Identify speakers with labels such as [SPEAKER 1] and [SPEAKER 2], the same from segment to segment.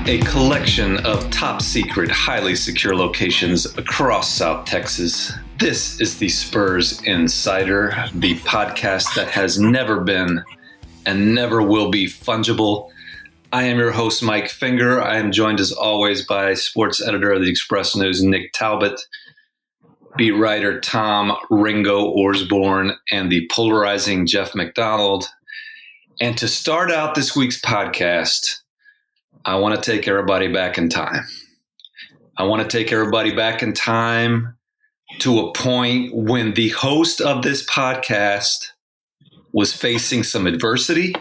[SPEAKER 1] a collection of top secret, highly secure locations across South Texas. This is the Spurs Insider, the podcast that has never been and never will be fungible. I am your host, Mike Finger. I am joined as always by sports editor of the Express News, Nick Talbot, beat writer Tom Ringo Orsborn, and the polarizing Jeff McDonald. And to start out this week's podcast, I want to take everybody back in time. I want to take everybody back in time to a point when the host of this podcast was facing some adversity,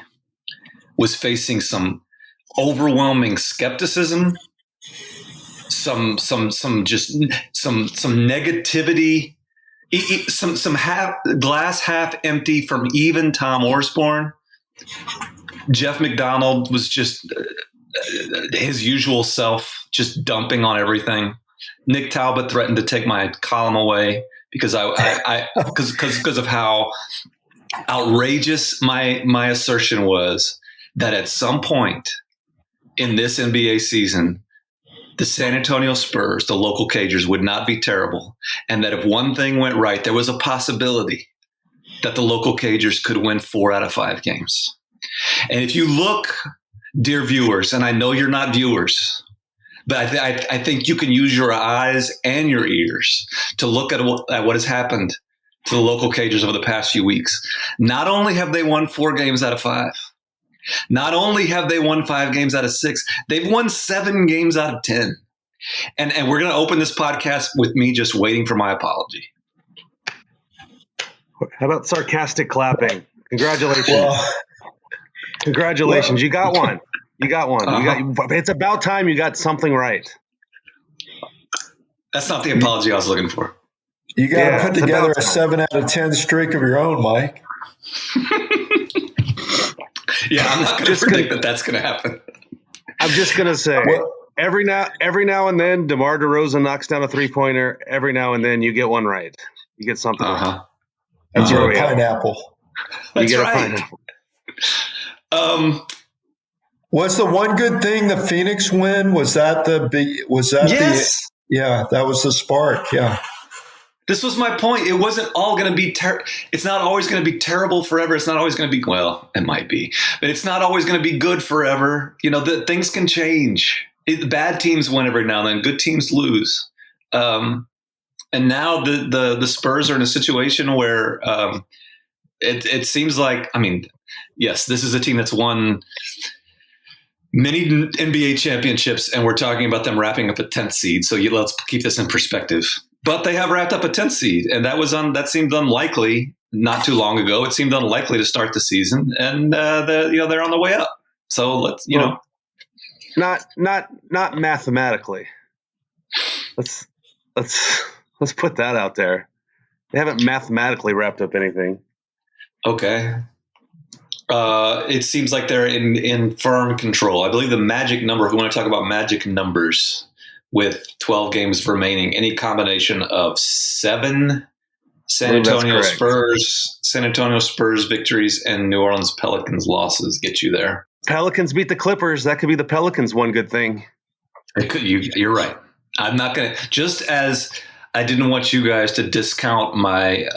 [SPEAKER 1] was facing some overwhelming skepticism, some negativity, some glass half empty from even Tom Orsborn. Jeff McDonald was just his usual self, just dumping on everything. Nick Talbot threatened to take my column away because because of how outrageous my assertion was that at some point in this NBA season, the San Antonio Spurs, the local Cagers, would not be terrible, and that if one thing went right, there was a possibility that the local Cagers could win 4 out of 5 games. And if you look, dear viewers, and I know you're not viewers, but I think you can use your eyes and your ears to look at what has happened to the local Cagers over the past few weeks. Not only have they won 4 games out of 5, not only have they won 5 games out of 6, they've won 7 games out of 10. And we're going to open this podcast with me just waiting for my apology.
[SPEAKER 2] How about sarcastic clapping? Congratulations. Congratulations. You got one. You got one. It's about time you got something right.
[SPEAKER 1] That's not the apology I was looking for.
[SPEAKER 3] You got to put together a 7 out of 10 streak of your own, Mike.
[SPEAKER 1] Yeah, I'm not going to predict that that's going to happen.
[SPEAKER 2] I'm just going to say, every now and then, DeMar DeRozan knocks down a 3-pointer. Every now and then, you get one right. You get something right.
[SPEAKER 3] That's a pineapple.
[SPEAKER 1] That's you get right. A pineapple.
[SPEAKER 3] Was the one good thing the Phoenix win? Was that the big? Was that
[SPEAKER 1] yes.
[SPEAKER 3] That was the spark. Yeah.
[SPEAKER 1] This was my point. It wasn't all going to be it's not always going to be terrible forever. It's not always going to be, well, it might be, but it's not always going to be good forever. You know, things can change. Bad teams win every now and then. Good teams lose. And now the Spurs are in a situation where it seems like, I mean, yes, this is a team that's won many NBA championships, and we're talking about them wrapping up a 10th seed. So let's keep this in perspective. But they have wrapped up a 10th seed, and that seemed unlikely not too long ago. It seemed unlikely to start the season, and they're on the way up. So let's
[SPEAKER 2] not mathematically. Let's put that out there. They haven't mathematically wrapped up anything.
[SPEAKER 1] Okay. It seems like they're in firm control. I believe the magic number, if we want to talk about magic numbers, with 12 games remaining, any combination of 7 San Antonio Spurs victories and New Orleans Pelicans losses get you there.
[SPEAKER 2] Pelicans beat the Clippers. That could be the Pelicans' one good thing.
[SPEAKER 1] You're right. I'm not going to, just as I didn't want you guys to discount my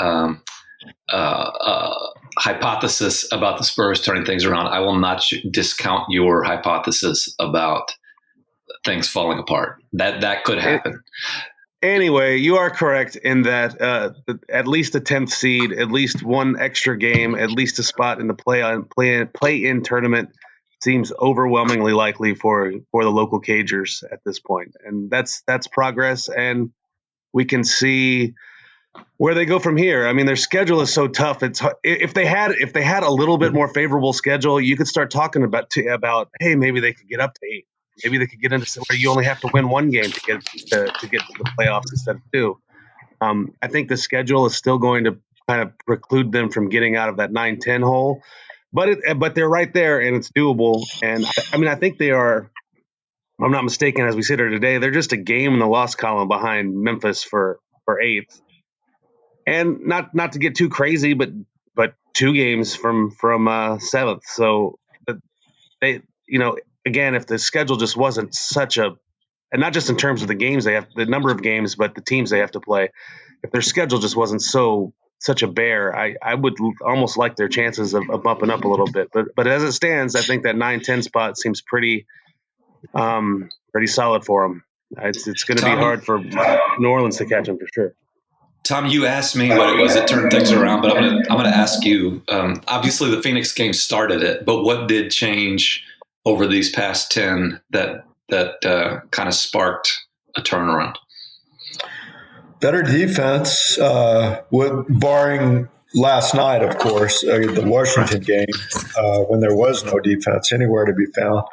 [SPEAKER 1] hypothesis about the Spurs turning things around, I will not discount your hypothesis about things falling apart. That could happen.
[SPEAKER 2] Anyway, you are correct in that at least a 10th seed, at least one extra game, at least a spot in the play-in tournament seems overwhelmingly likely for the local Cagers at this point. And that's progress, and we can see where they go from here. I mean, their schedule is so tough. It's if they had a little bit more favorable schedule, you could start talking about hey, maybe they could get up to 8. Maybe they could get into where you only have to win 1 game to get to the playoffs instead of 2. I think the schedule is still going to kind of preclude them from getting out of that 9-10 hole, but they're right there and it's doable. And I think they are. If I'm not mistaken, as we sit here today, they're just a game in the loss column behind Memphis for 8th. And not to get too crazy, but 2 games from 7th. So they again, if the schedule just wasn't such a, and not just in terms of the games the number of games, but the teams they have to play. If their schedule just wasn't such a bear, I would almost like their chances of bumping up a little bit. But as it stands, I think that 9-10 spot seems pretty solid for them. It's going to be hard for New Orleans to catch them for sure.
[SPEAKER 1] Tom, you asked me what it was that turned things around, but I'm gonna ask you. Obviously, the Phoenix game started it, but what did change over these past 10 that kind of sparked a turnaround?
[SPEAKER 3] Better defense, barring last night, of course, the Washington game, when there was no defense anywhere to be found,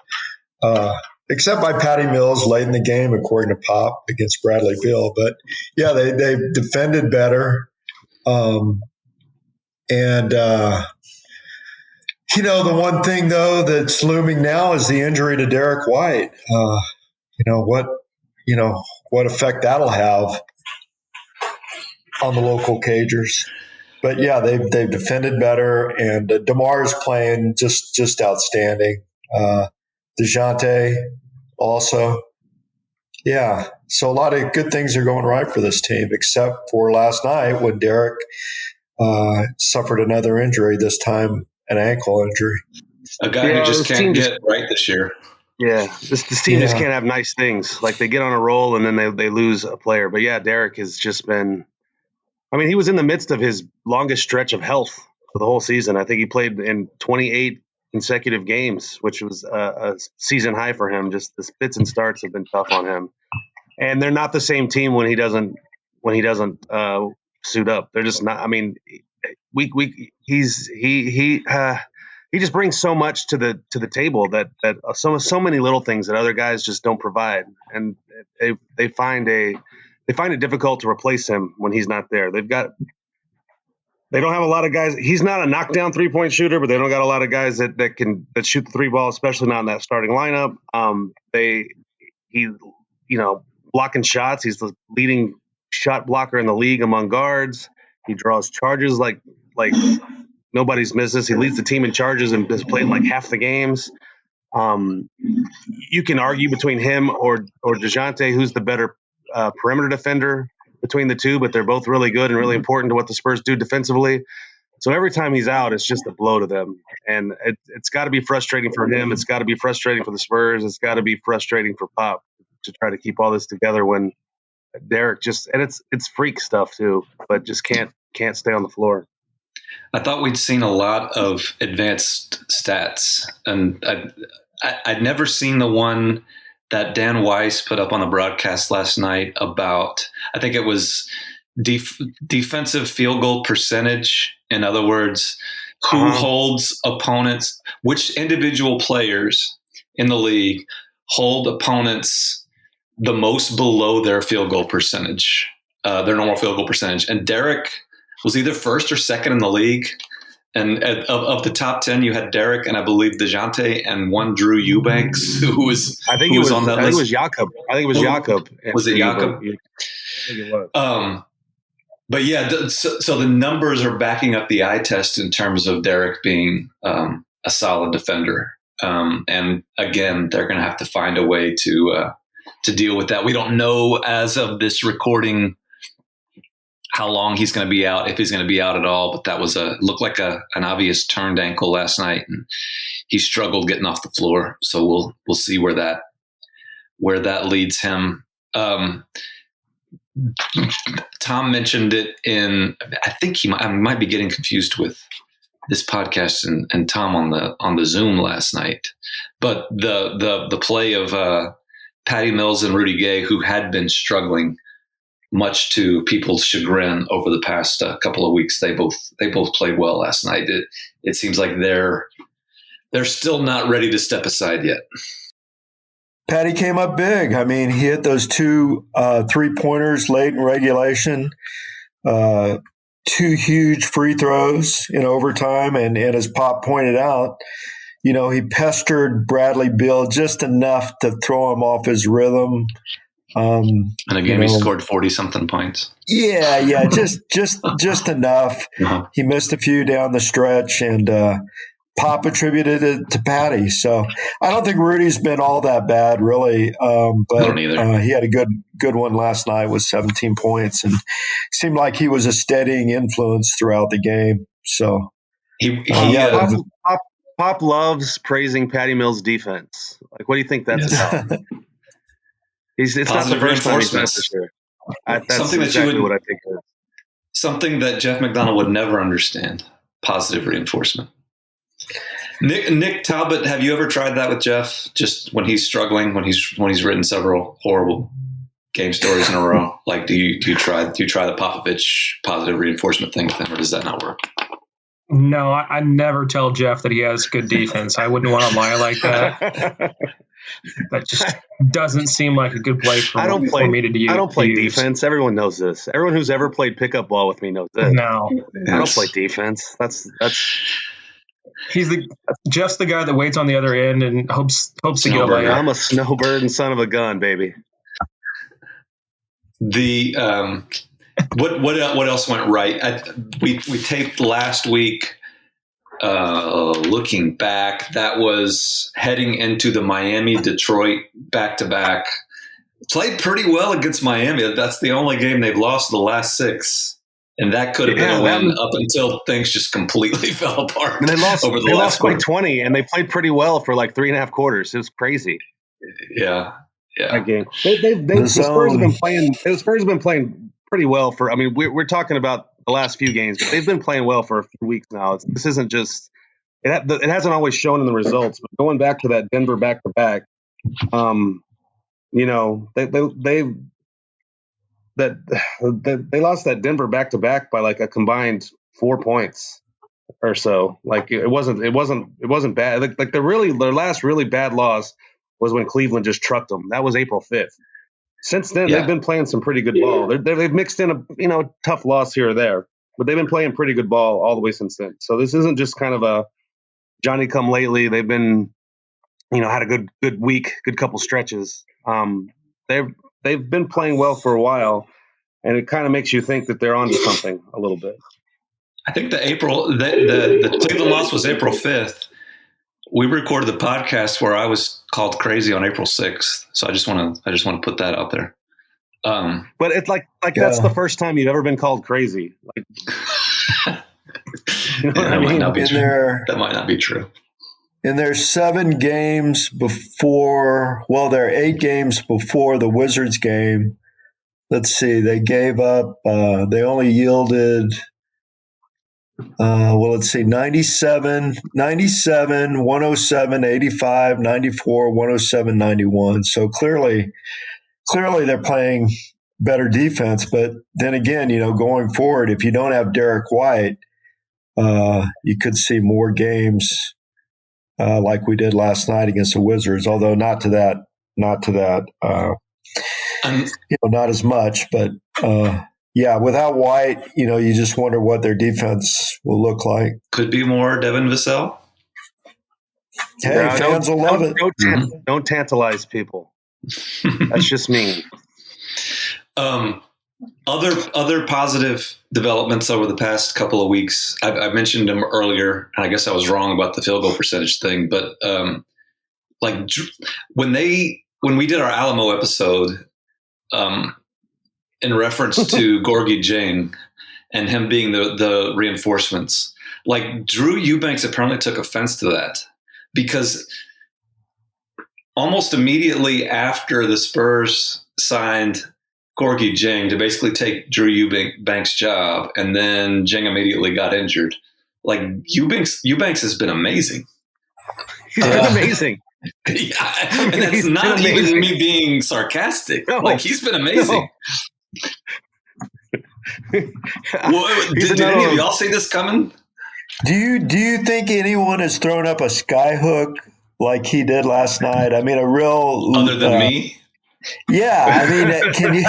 [SPEAKER 3] except by Patty Mills late in the game, according to Pop, against Bradley Beal. But, yeah, they defended better. The one thing, though, that's looming now is the injury to Derek White. What effect that'll have on the local Cagers. But yeah, they've defended better, and DeMar is playing just outstanding. DeJounte also. Yeah, so a lot of good things are going right for this team, except for last night when Derek suffered another injury, this time an ankle injury.
[SPEAKER 1] A guy who just can't get right this year.
[SPEAKER 2] Yeah, this team just can't have nice things. Like, they get on a roll and then they lose a player. But yeah, Derek has just been. I mean, he was in the midst of his longest stretch of health for the whole season. I think he played in 28 consecutive games, which was a season high for him. Just the spits and starts have been tough on him, and they're not the same team when he doesn't suit up. They're just not. I mean, he just brings so much to the table that so many little things that other guys just don't provide, and they find it difficult to replace him when he's not there. They don't have a lot of guys. He's not a knockdown 3-point shooter, but they don't got a lot of guys that shoot the three ball, especially not in that starting lineup. Blocking shots. He's the leading shot blocker in the league among guards. He draws charges like nobody's business. He leads the team in charges and has played like half the games. You can argue between him or DeJounte who's the better perimeter defender between the two, but they're both really good and really important to what the Spurs do defensively. So every time he's out, it's just a blow to them. And it's got to be frustrating for him. It's got to be frustrating for the Spurs. It's got to be frustrating for Pop to try to keep all this together when Derek it's freak stuff too, but just can't stay on the floor.
[SPEAKER 1] I thought we'd seen a lot of advanced stats, and I'd never seen the one that Dan Weiss put up on the broadcast last night about, I think it was defensive field goal percentage. In other words, who holds opponents, which individual players in the league hold opponents the most below their field goal percentage, their normal field goal percentage. And Derek was either first or second in the league. And of the top 10, you had Derek and I believe DeJounte and one Drew Eubanks, who was on that list.
[SPEAKER 2] I think it was Jakob.
[SPEAKER 1] Was it Jakob?
[SPEAKER 2] I think it was.
[SPEAKER 1] But yeah, so the numbers are backing up the eye test in terms of Derek being a solid defender. And again, they're going to have to find a way to deal with that. We don't know as of this recording how long he's going to be out, if he's going to be out at all. But that was looked like an obvious turned ankle last night, and he struggled getting off the floor. So we'll see where that leads him. Tom mentioned it I think I might be getting confused with this podcast and Tom on the Zoom last night. But the play of Patty Mills and Rudy Gay, who had been struggling much to people's chagrin over the past couple of weeks, they both played well last night. It seems like they're still not ready to step aside yet.
[SPEAKER 3] Patty came up big. I mean, he hit those two 3-pointers late in regulation, 2 huge free throws in overtime, and as Pop pointed out, he pestered Bradley Beal just enough to throw him off his rhythm.
[SPEAKER 1] And again, he scored 40-something points.
[SPEAKER 3] Yeah, just enough. Uh-huh. He missed a few down the stretch, and Pop attributed it to Patty. So I don't think Rudy's been all that bad, really. But he had a good one last night with 17 points, and seemed like he was a steadying influence throughout the game. So
[SPEAKER 2] Pop loves praising Patty Mills' defense. Like, what do you think that's about? It's not the first time he's done it for sure. That's exactly what I think it is.
[SPEAKER 1] Something that Jeff McDonald would never understand: positive reinforcement. Nick Talbot, have you ever tried that with Jeff? Just when he's struggling, when he's written several horrible game stories in a row, like do you try the Popovich positive reinforcement thing with him, or does that not work?
[SPEAKER 4] No, I never tell Jeff that he has good defense. I wouldn't want to lie like that. That just doesn't seem like a good play for me to use.
[SPEAKER 2] I don't play defense. Everyone knows this. Everyone who's ever played pickup ball with me knows this.
[SPEAKER 4] No,
[SPEAKER 2] I don't play defense. That's.
[SPEAKER 4] Jeff's the guy that waits on the other end and hopes to get a layup.
[SPEAKER 2] I'm a snowbird and son of a gun, baby.
[SPEAKER 1] The what else went right? We taped last week. Looking back, that was heading into the Miami-Detroit back-to-back. Played pretty well against Miami. That's the only game they've lost in the last 6. And that could have been a win up until things just completely fell apart.
[SPEAKER 2] And they lost by 20, and they played pretty well for like 3.5 quarters. It was crazy.
[SPEAKER 1] Yeah.
[SPEAKER 2] That game. The Spurs have been playing pretty well for. I mean, we're talking about the last few games, but they've been playing well for a few weeks now. This isn't just it hasn't always shown in the results. But going back to that Denver back-to-back, they lost that Denver back-to-back by like a combined 4 points or so. Like it wasn't bad. Like their last really bad loss was when Cleveland just trucked them. That was April 5th. Since then, they've been playing some pretty good ball. They've mixed in a tough loss here or there, but they've been playing pretty good ball all the way since then. So this isn't just kind of a Johnny come lately. They've been, had a good week, good couple stretches. They've been playing well for a while, and it kind of makes you think that they're onto something a little bit.
[SPEAKER 1] I think the Cleveland loss was April 5th. We recorded the podcast where I was called crazy on April 6th. So I just want to put that out there.
[SPEAKER 2] But it's like that's the first time you've ever been called crazy. Like,
[SPEAKER 1] that might not be true. That might not be true.
[SPEAKER 3] In their 7 games before, there are 8 games before the Wizards game. Let's see, they gave up, they only yielded, 97, 107, 85, 94, 107, 91. So clearly they're playing better defense. But then again, going forward, if you don't have Derek White, you could see more games like we did last night against the Wizards, although not to that, not as much, but without White, you just wonder what their defense will look like.
[SPEAKER 1] Could be more Devin Vassell.
[SPEAKER 3] Hey, fans will love it.
[SPEAKER 2] Don't tantalize people. That's just mean.
[SPEAKER 1] Other positive developments over the past couple of weeks. I mentioned them earlier, and I guess I was wrong about the field goal percentage thing. But when we did our Alamo episode, in reference to Gorgie Jing and him being the reinforcements, like Drew Eubanks apparently took offense to that because almost immediately after the Spurs signed Gorgie Jing to basically take Drew Eubanks' job, and then Jing immediately got injured. Like Eubanks has been amazing.
[SPEAKER 2] He's been amazing.
[SPEAKER 1] Yeah, and that's not even me being sarcastic. No, like he's been amazing. No. Did any of y'all see this coming?
[SPEAKER 3] Do you think anyone has thrown up a sky hook like he did last night? I mean, a real
[SPEAKER 1] other than me.
[SPEAKER 3] Yeah, I mean, can you?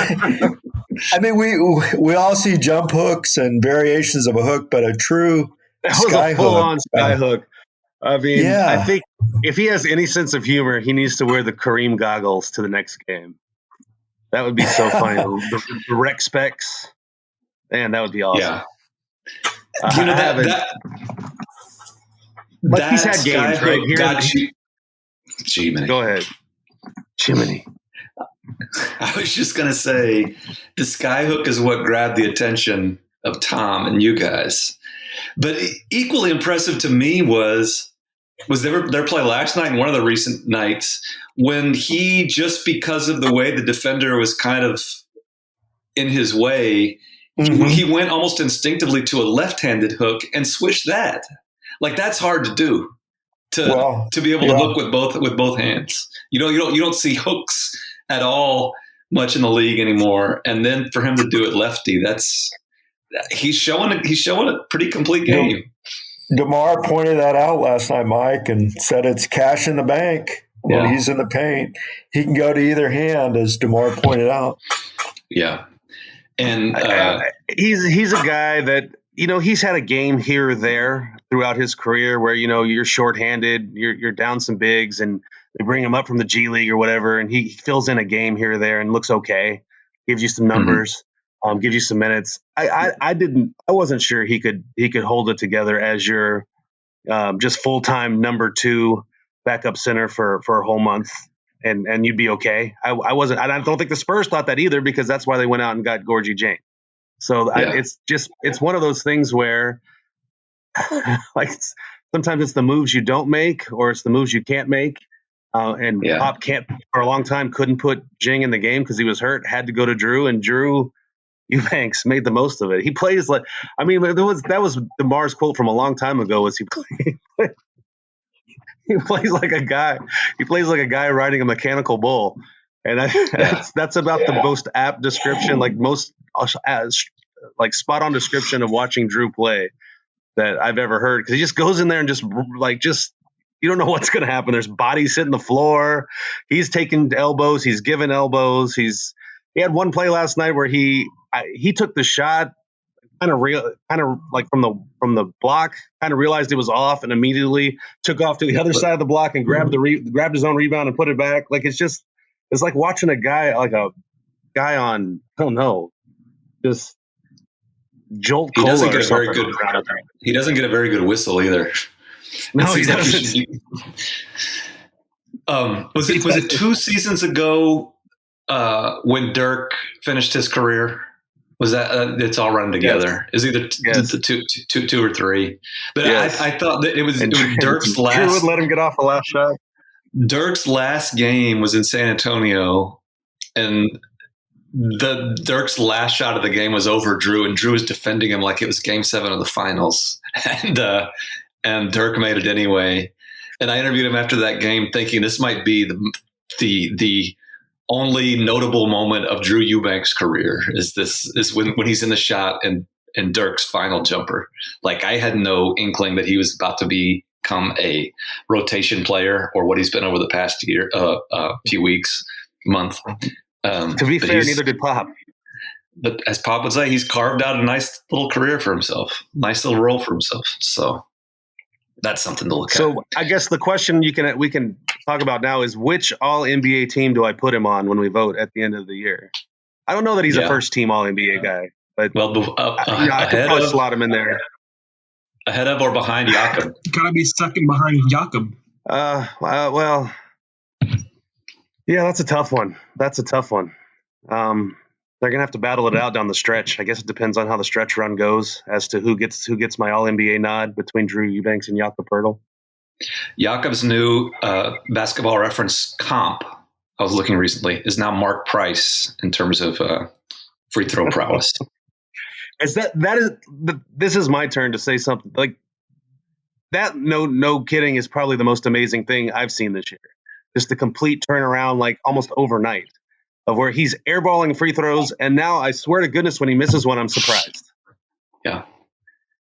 [SPEAKER 3] I mean, we all see jump hooks and variations of a hook, but a true sky
[SPEAKER 2] full-on sky hook. I mean, I think if he has any sense of humor, he needs to wear the Kareem goggles to the next game. That would be so funny. The rec specs, man, that would be awesome.
[SPEAKER 1] Yeah.
[SPEAKER 2] Like he's had games, right? Here,
[SPEAKER 1] Jiminy.
[SPEAKER 2] Go ahead. Jiminy.
[SPEAKER 1] I was just going to say the skyhook is what grabbed the attention of Tom and you guys. But equally impressive to me was their play last night and one of the recent nights when he, just because of the way the defender was kind of in his way, he went almost instinctively to a left-handed hook and swished that. Like, that's hard to do, to be able to hook with both hands. You don't see hooks at all much in the league anymore. And then for him to do it lefty, he's showing a pretty complete game.
[SPEAKER 3] DeMar pointed that out last night, Mike, and said it's cash in the bank when he's in the paint. He can go to either hand, as DeMar pointed out.
[SPEAKER 1] Yeah. And
[SPEAKER 2] he's a guy that, he's had a game here or there throughout his career where, you're shorthanded, you're down some bigs, and they bring him up from the G League or whatever, and he fills in a game here or there and looks okay, gives you some numbers, gives you some minutes. I wasn't sure he could hold it together as your just full-time number 2 backup center for a whole month. And you'd be okay. I don't think the Spurs thought that either, because that's why they went out and got Gorgie Jane. So it's one of those things where like sometimes it's the moves you don't make, or it's the moves you can't make. Pop can't, for a long time, couldn't put Jing in the game because he was hurt, had to go to Drew, and Drew Eubanks made the most of it. He plays like, that was DeMar's quote from a long time ago, was he plays like a guy. He plays like a guy riding a mechanical bull, and that's about the most apt description, like most like spot on description of watching Drew play that I've ever heard. Because he just goes in there and just you don't know what's going to happen. There's bodies hitting the floor. He's taking elbows. He's giving elbows. He had one play last night where he took the shot, kind of like from the block, kind of realized it was off, and immediately took off to the other side of the block and grabbed his own rebound and put it back. Like, it's like watching a guy on, I don't know, just jolt cola.
[SPEAKER 1] He doesn't get a very good whistle either.
[SPEAKER 2] No, he doesn't.
[SPEAKER 1] Was it 2 seasons ago when Dirk finished his career? Was that it's all run together? Yes. Is either two or 3? But yes. I thought that it was Dirk's last.
[SPEAKER 2] Drew would let him get off the last shot.
[SPEAKER 1] Dirk's last game was in San Antonio, and Dirk's last shot of the game was over Drew, and Drew was defending him like it was Game 7 of the finals, and Dirk made it anyway. And I interviewed him after that game, thinking this might be the only notable moment of Drew Eubanks' career is when he's in the shot and Dirk's final jumper. Like, I had no inkling that he was about to become a rotation player, or what he's been over the past year, few weeks, month.
[SPEAKER 2] To be fair, neither did Pop.
[SPEAKER 1] But as Pop would say, he's carved out a nice little career for himself, nice little role for himself. So that's something to look at.
[SPEAKER 2] So I guess the question we can talk about now is, which All-NBA team do I put him on when we vote at the end of the year? I don't know that he's a first-team All-NBA guy, but I could probably slot him in there.
[SPEAKER 1] Ahead of or behind Jakob?
[SPEAKER 4] Gotta be second behind Jakob.
[SPEAKER 2] Well, yeah, that's a tough one. They're gonna have to battle it out down the stretch. I guess it depends on how the stretch run goes as to who gets my All-NBA nod between Drew Eubanks and Jakob Poeltl.
[SPEAKER 1] Jakob's new Basketball Reference comp, I was looking recently, is now Mark Price in terms of free throw prowess. This is my turn to say something like that. No kidding, is probably the most amazing thing I've seen this year. Just the complete turnaround, like almost overnight, of where he's airballing free throws, and now I swear to goodness, when he misses one, I'm surprised. Yeah,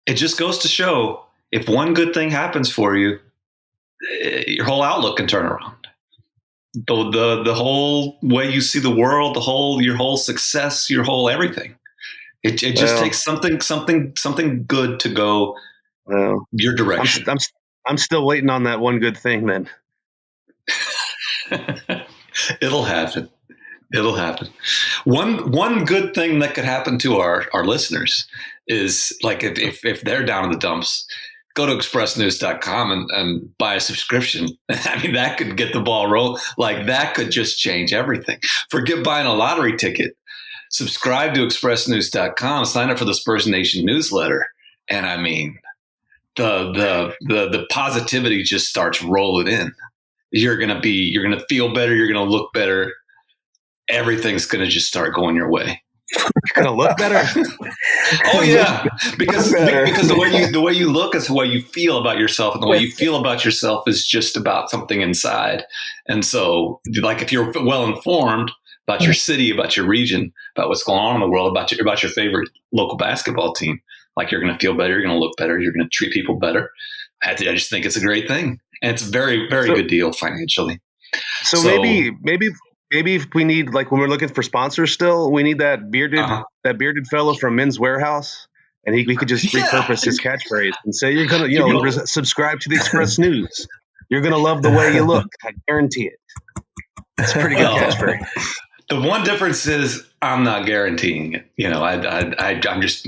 [SPEAKER 1] it just goes to show, if one good thing happens for you, your whole outlook can turn around. The whole way you see the world, your whole success, your whole everything. It just takes something good to go your direction.
[SPEAKER 2] I'm still waiting on that one good thing then.
[SPEAKER 1] It'll happen. One good thing that could happen to our listeners is, like, if they're down in the dumps, go to expressnews.com and buy a subscription. I mean, that could get the ball rolling. Like, that could just change everything. Forget buying a lottery ticket. Subscribe to expressnews.com, sign up for the Spurs Nation newsletter. And I mean, the positivity just starts rolling in. You're going to feel better. You're going to look better. Everything's going to just start going your way.
[SPEAKER 2] You're going to look better.
[SPEAKER 1] Oh yeah. Because the way you look is the way you feel about yourself. And the way you feel about yourself is just about something inside. And so, like, if you're well informed about your city, about your region, about what's going on in the world, about your favorite local basketball team, like, you're going to feel better, you're going to look better, you're going to treat people better. I just think it's a great thing, and it's a very, very good deal financially.
[SPEAKER 2] So maybe if we need, like, when we're looking for sponsors, still we need that bearded fellow from Men's Warehouse, and we could just repurpose his catchphrase and say, you're gonna subscribe to the Express News. You're gonna love the way you look. I guarantee it. It's a pretty good catchphrase.
[SPEAKER 1] The one difference is I'm not guaranteeing it. I'm just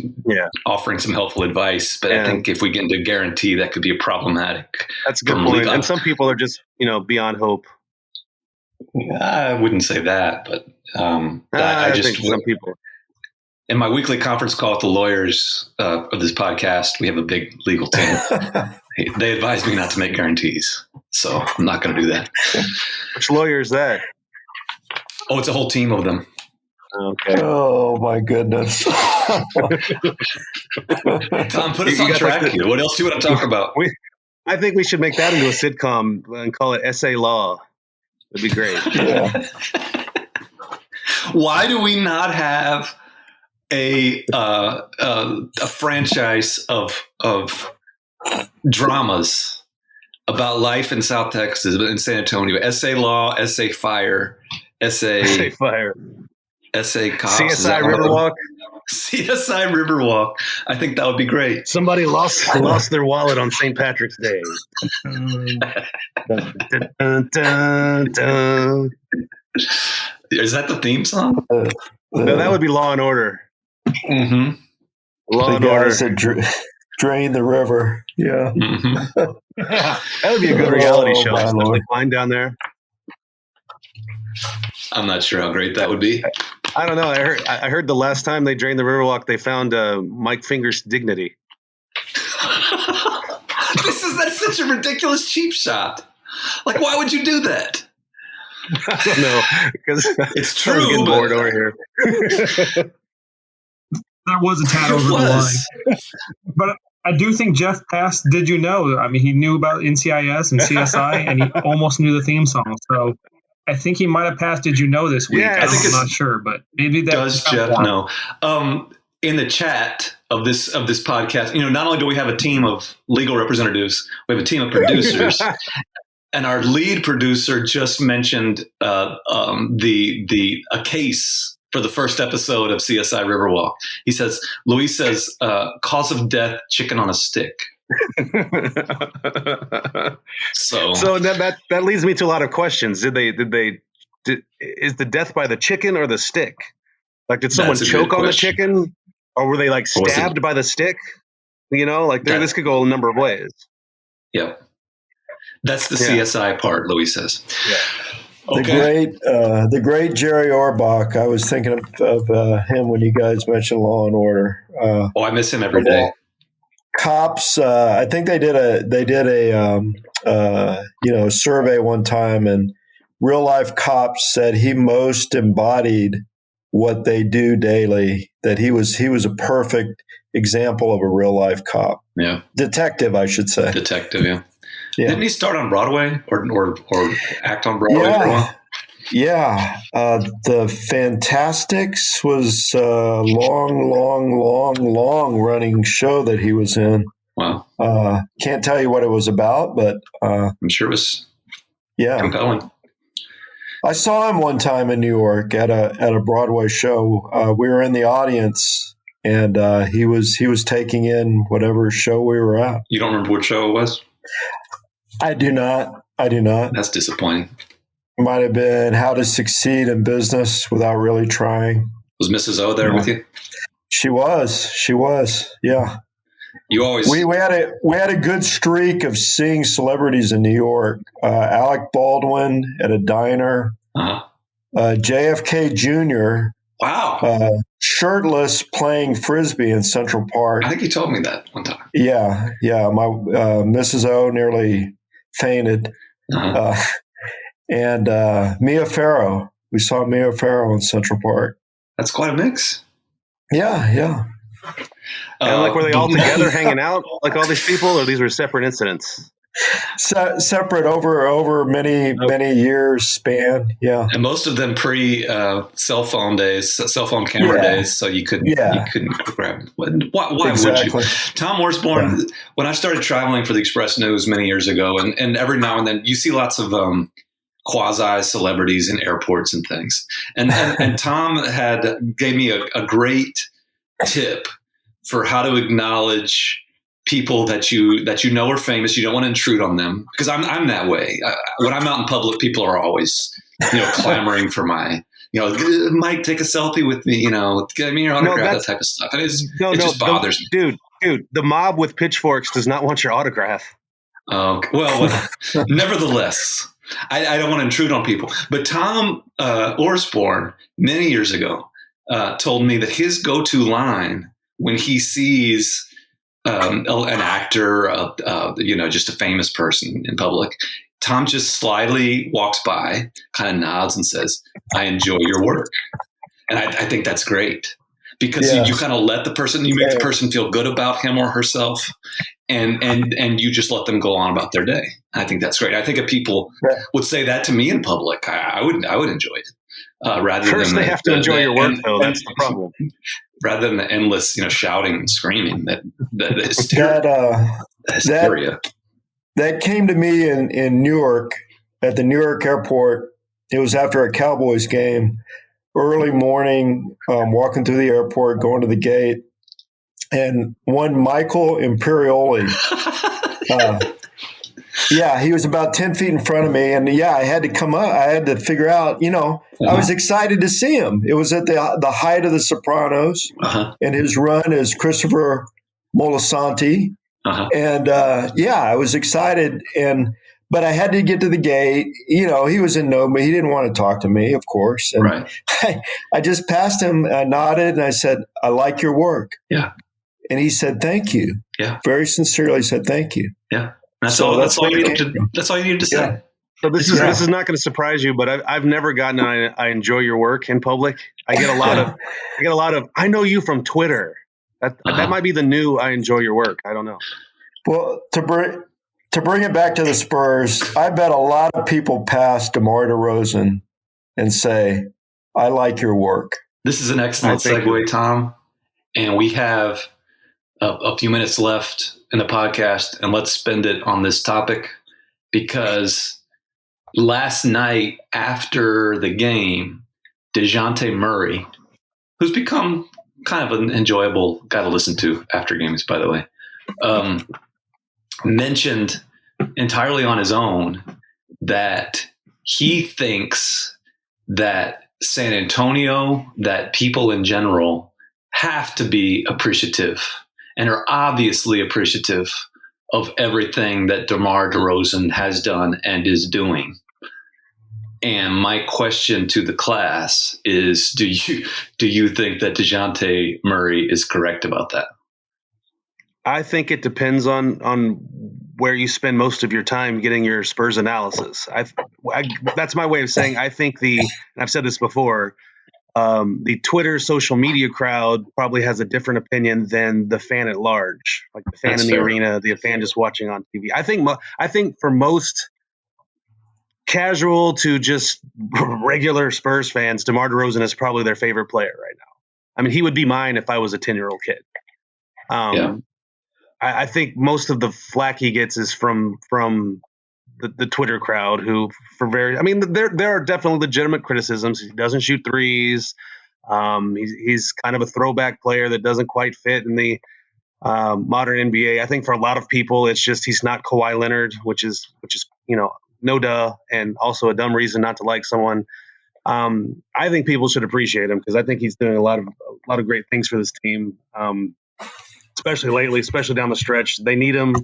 [SPEAKER 1] offering some helpful advice. But I think if we get into guarantee, that could be problematic.
[SPEAKER 2] That's a good point. And some people are just, beyond hope.
[SPEAKER 1] I wouldn't say that, but
[SPEAKER 2] I think some people.
[SPEAKER 1] In my weekly conference call with the lawyers of this podcast, we have a big legal team. They advise me not to make guarantees, so I'm not going to do that.
[SPEAKER 2] Which lawyer is that?
[SPEAKER 1] Oh, it's a whole team of them.
[SPEAKER 2] Okay.
[SPEAKER 3] Oh my goodness.
[SPEAKER 1] Tom, put us on track here. What else do you want to talk about?
[SPEAKER 2] I think we should make that into a sitcom and call it SA Law. That'd be great.
[SPEAKER 3] Yeah.
[SPEAKER 1] Why do we not have a franchise of dramas about life in South Texas, in San Antonio? SA Law, SA Fire, SA
[SPEAKER 2] Fire,
[SPEAKER 1] SA Cops,
[SPEAKER 2] CSI Riverwalk.
[SPEAKER 1] CSI Riverwalk. I think that would be great.
[SPEAKER 2] Somebody lost their wallet on St. Patrick's Day.
[SPEAKER 1] Is that the theme song?
[SPEAKER 2] No, that would be Law and Order.
[SPEAKER 1] Mm-hmm.
[SPEAKER 3] Law and Order. Drain the river. Yeah.
[SPEAKER 1] Mm-hmm.
[SPEAKER 2] That would be a good reality show. Like flying down there.
[SPEAKER 1] I'm not sure how great that would be.
[SPEAKER 2] I don't know. I heard the last time they drained the Riverwalk, they found Mike Finger's dignity.
[SPEAKER 1] That's such a ridiculous cheap shot. Like, why would you do that?
[SPEAKER 2] I don't know, because
[SPEAKER 1] it's true.
[SPEAKER 2] Getting bored over here.
[SPEAKER 4] That was a tad over the line. But I do think Jeff passed Did You Know? I mean, he knew about NCIS and CSI, and he almost knew the theme song. So I think he might have passed Did You Know this week.
[SPEAKER 2] Yeah,
[SPEAKER 1] I'm
[SPEAKER 4] not sure, but maybe that
[SPEAKER 1] does Jeff know. In the chat of this podcast, not only do we have a team of legal representatives, we have a team of producers. And our lead producer just mentioned a case for the first episode of CSI Riverwalk. He says, Luis says, cause of death, chicken on a stick. So
[SPEAKER 2] that leads me to a lot of questions. Is the death by the chicken or the stick? Like, did someone choke on the chicken, or were they like stabbed by the stick? This could go a number of ways.
[SPEAKER 1] Yeah. That's the CSI part, Luis says.
[SPEAKER 2] Yeah.
[SPEAKER 1] Okay.
[SPEAKER 3] The great Jerry Orbach. I was thinking of him when you guys mentioned Law and Order.
[SPEAKER 1] I miss him every day.
[SPEAKER 3] Cops. I think they did a survey one time, and real life cops said he most embodied what they do daily. That he was a perfect example of a real life cop.
[SPEAKER 1] Yeah.
[SPEAKER 3] Detective, I should say.
[SPEAKER 1] Detective. Yeah. Yeah. Didn't he start on Broadway or act on Broadway for a while?
[SPEAKER 3] Yeah. The Fantastics was a long running show that he was in.
[SPEAKER 1] Wow.
[SPEAKER 3] Can't tell you what it was about, but
[SPEAKER 1] I'm sure it was compelling.
[SPEAKER 3] I saw him one time in New York at a Broadway show. We were in the audience, and he was taking in whatever show we were at.
[SPEAKER 1] You don't remember what show it was?
[SPEAKER 3] I do not.
[SPEAKER 1] That's disappointing.
[SPEAKER 3] Might have been How to Succeed in Business Without Really Trying.
[SPEAKER 1] Was Mrs. O there with you?
[SPEAKER 3] She was. Yeah.
[SPEAKER 1] You always
[SPEAKER 3] we had a good streak of seeing celebrities in New York. Alec Baldwin at a diner.
[SPEAKER 1] Uh-huh.
[SPEAKER 3] JFK Jr.
[SPEAKER 1] Wow.
[SPEAKER 3] Shirtless playing frisbee in Central Park.
[SPEAKER 1] I think you told me that one time.
[SPEAKER 3] Yeah. My Mrs. O nearly fainted.
[SPEAKER 1] Uh-huh.
[SPEAKER 3] And Mia Farrow. We saw Mia Farrow in Central Park.
[SPEAKER 1] That's quite a mix.
[SPEAKER 3] Yeah.
[SPEAKER 2] And like, were they all together hanging out, like all these people, or these were separate incidents?
[SPEAKER 3] Separate over many years span. Yeah.
[SPEAKER 1] And most of them pre cell phone camera days, so you couldn't grab. Why
[SPEAKER 3] exactly.
[SPEAKER 1] would you? Tom Osborne. When I started traveling for the Express News many years ago, and every now and then you see lots of quasi celebrities in airports and things, and Tom gave me a great tip for how to acknowledge people that you know are famous. You don't want to intrude on them, because I'm that way. When I'm out in public, people are always clamoring for my Mike, take a selfie with me. Give me your autograph, that type of stuff. And it just bothers me,
[SPEAKER 2] dude. The mob with pitchforks does not want your autograph.
[SPEAKER 1] Well, nevertheless, I don't want to intrude on people. But Tom Osborne many years ago told me that his go-to line when he sees an actor, just a famous person in public, Tom just slyly walks by, kind of nods and says, "I enjoy your work." And I think that's great, because you kind of let the person, you make the person feel good about him or herself, and you just let them go on about their day. I think that's great. I think if people would say that to me in public, I would enjoy it.
[SPEAKER 2] First, they have to enjoy your work, though. That's the problem.
[SPEAKER 1] Rather than the endless, shouting and screaming, the hysteria.
[SPEAKER 3] That came to me in Newark, at the Newark airport. It was after a Cowboys game, early morning, walking through the airport, going to the gate, and one Michael Imperioli. He was about 10 feet in front of me. And I had to come up. I had to figure out, I was excited to see him. It was at the height of The Sopranos and his run as Christopher Moltisanti. And I was excited. But I had to get to the gate. He was in but he didn't want to talk to me, of course. And I just passed him. I nodded and I said, "I like your work."
[SPEAKER 1] Yeah.
[SPEAKER 3] And he said, "Thank you."
[SPEAKER 1] Yeah.
[SPEAKER 3] Very sincerely said, "Thank you."
[SPEAKER 1] Yeah. That's all you needed to say.
[SPEAKER 2] Yeah. So this is not going to surprise you, but I've never gotten I enjoy your work in public. I get a lot of I know you from Twitter. That might be the new I enjoy your work. I don't know.
[SPEAKER 3] Well, to bring it back to the Spurs, I bet a lot of people pass DeMar DeRozan and say, "I like your work."
[SPEAKER 1] This is an excellent segue, Tom. And we have a few minutes left in the podcast, and let's spend it on this topic, because last night after the game, DeJounte Murray, who's become kind of an enjoyable guy to listen to after games, by the way, mentioned entirely on his own that he thinks that San Antonio, that people in general, have to be appreciative and are obviously appreciative of everything that DeMar DeRozan has done and is doing. And my question to the class is, do you think that DeJounte Murray is correct about that?
[SPEAKER 2] I think it depends on where you spend most of your time getting your Spurs analysis. That's my way of saying I think and I've said this before, the Twitter social media crowd probably has a different opinion than the fan at large, like the fan in the arena, the fan just watching on TV. I think for most casual to just regular Spurs fans, DeMar DeRozan is probably their favorite player right now. I mean, he would be mine if I was a 10-year-old kid. I think most of the flack he gets is from the Twitter crowd, who there are definitely legitimate criticisms. He doesn't shoot threes. He's kind of a throwback player that doesn't quite fit in the modern NBA. I think for a lot of people, it's just he's not Kawhi Leonard, which is no duh, and also a dumb reason not to like someone. I think people should appreciate him because I think he's doing a lot of great things for this team. especially lately, especially down the stretch. They need him.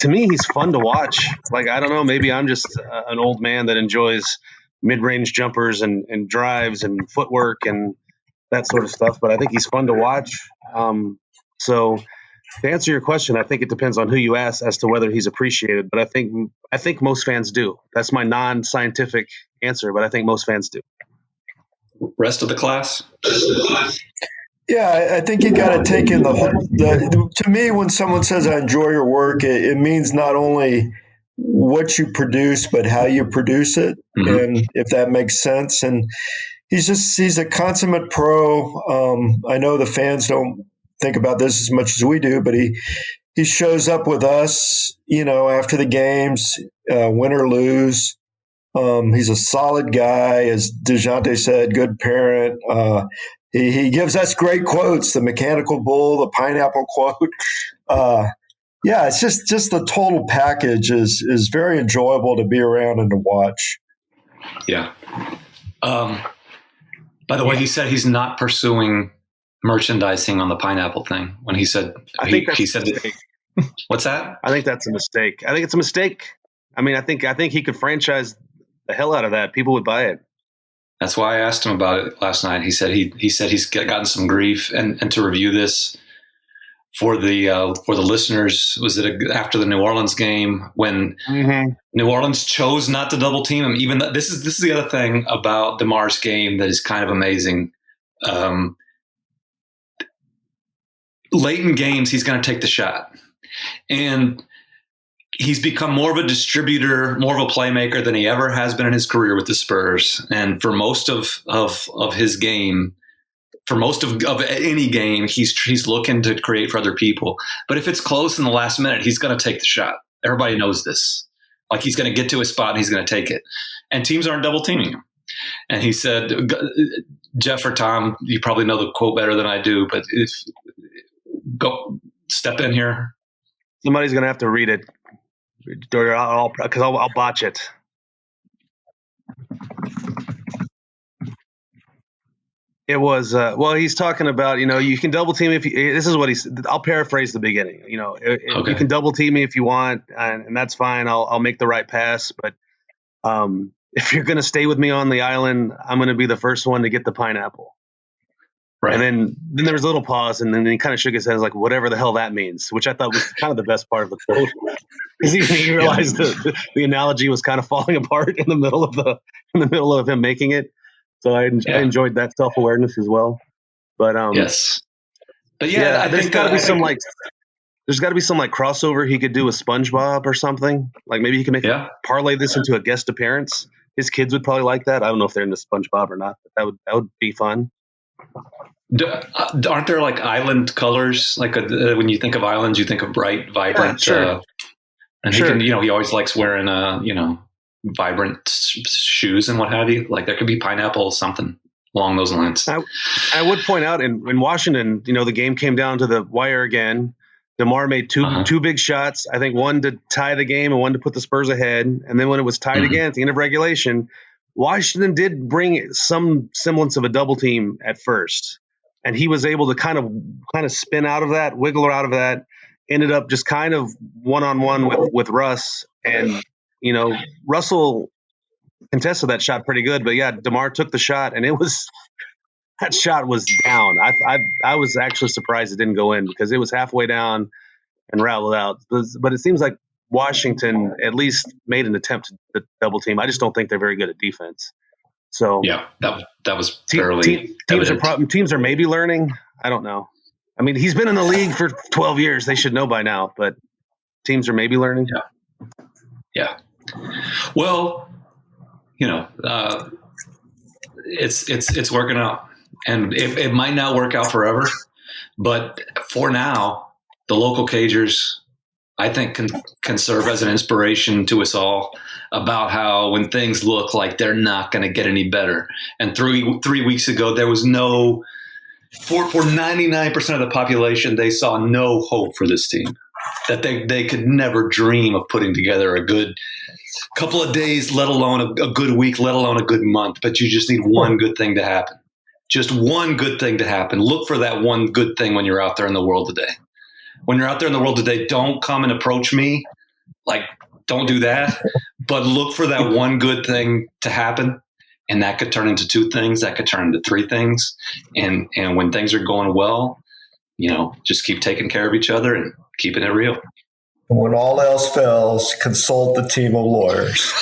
[SPEAKER 2] To me, he's fun to watch. Like, I don't know, maybe I'm just an old man that enjoys mid-range jumpers and drives and footwork and that sort of stuff, but I think he's fun to watch. So to answer your question, I think it depends on who you ask as to whether he's appreciated, but I think most fans do. That's my non-scientific answer, but I think most fans do.
[SPEAKER 1] Rest of the class?
[SPEAKER 3] Yeah, I think you got to take in to me, when someone says I enjoy your work, it means not only what you produce, but how you produce it.
[SPEAKER 1] Mm-hmm.
[SPEAKER 3] And if that makes sense. And he's a consummate pro. I know the fans don't think about this as much as we do, but he shows up with us, after the games, win or lose. He's a solid guy, as DeJounte said, good parent. He gives us great quotes, the mechanical bull, the pineapple quote. Yeah, it's just the total package is very enjoyable to be around and to watch.
[SPEAKER 1] Yeah. By the way, he said he's not pursuing merchandising on the pineapple thing. When he said, he said, what's that?
[SPEAKER 2] I think that's a mistake. I think it's a mistake. I mean, I think he could franchise the hell out of that. People would buy it.
[SPEAKER 1] That's why I asked him about it last night. He said he's gotten some grief, and to review this for the listeners, was it after the New Orleans game when New Orleans chose not to double team him? Even this is the other thing about DeMar's game that is kind of amazing. Late in games, he's going to take the shot, and he's become more of a distributor, more of a playmaker than he ever has been in his career with the Spurs. And for most of his game, for most of any game, he's looking to create for other people. But if it's close in the last minute, he's going to take the shot. Everybody knows this. Like, he's going to get to his spot and he's going to take it. And teams aren't double teaming him. And he said, Jeff or Tom, you probably know the quote better than I do, but go step in here.
[SPEAKER 2] Somebody's going to have to read it. Because I'll botch it. It was he's talking about, you can double team if you, this is what I'll paraphrase the beginning. Okay. You can double team me if you want, and that's fine. I'll make the right pass, but if you're going to stay with me on the island, I'm going to be the first one to get the pineapple. Right. And then there was a little pause, and then he kind of shook his head, like, whatever the hell that means, which I thought was kind of the best part of the quote, because he realized the analogy was kind of falling apart in the middle of him making it. So I enjoyed that self-awareness as well. But
[SPEAKER 1] yes, but I
[SPEAKER 2] there's
[SPEAKER 1] think
[SPEAKER 2] got to be some crossover he could do with SpongeBob or something. Like, maybe he can parlay this into a guest appearance. His kids would probably like that. I don't know if they're into SpongeBob or not, but that would be fun.
[SPEAKER 1] Aren't there like island colors? Like when you think of islands, you think of bright, vibrant.
[SPEAKER 2] Yeah, sure.
[SPEAKER 1] And sure. He always likes wearing vibrant shoes and what have you. Like, there could be pineapple, something along those lines.
[SPEAKER 2] I would point out in Washington, the game came down to the wire again. DeMar made two big shots. I think one to tie the game and one to put the Spurs ahead. And then when it was tied again at the end of regulation, Washington did bring some semblance of a double team at first. And he was able to kind of spin out of that, wiggle out of that, ended up just kind of one-on-one with Russ. And, Russell contested that shot pretty good. But, yeah, DeMar took the shot, and that shot was down. I was actually surprised it didn't go in, because it was halfway down and rattled out. But it seems like Washington at least made an attempt to double team. I just don't think they're very good at defense. So
[SPEAKER 1] yeah, that was fairly
[SPEAKER 2] teams are maybe learning. I don't know. I mean, he's been in the league for 12 years. They should know by now, but teams are maybe learning.
[SPEAKER 1] Yeah. Well, it's working out, and it might not work out forever, but for now, the local Cagers, I think, can serve as an inspiration to us all about how, when things look like they're not going to get any better. And 3 weeks ago, there was for 99% of the population, they saw no hope for this team, that they could never dream of putting together a good couple of days, let alone a good week, let alone a good month. But you just need one good thing to happen. just one good thing to happen. Look for that one good thing when you're out there in the world today. When you're out there in the world today, don't come and approach me. Like, don't do that. But look for that one good thing to happen. And that could turn into 2 things. That could turn into 3 things. And when things are going well, just keep taking care of each other and keeping it real.
[SPEAKER 3] And when all else fails, consult the team of lawyers.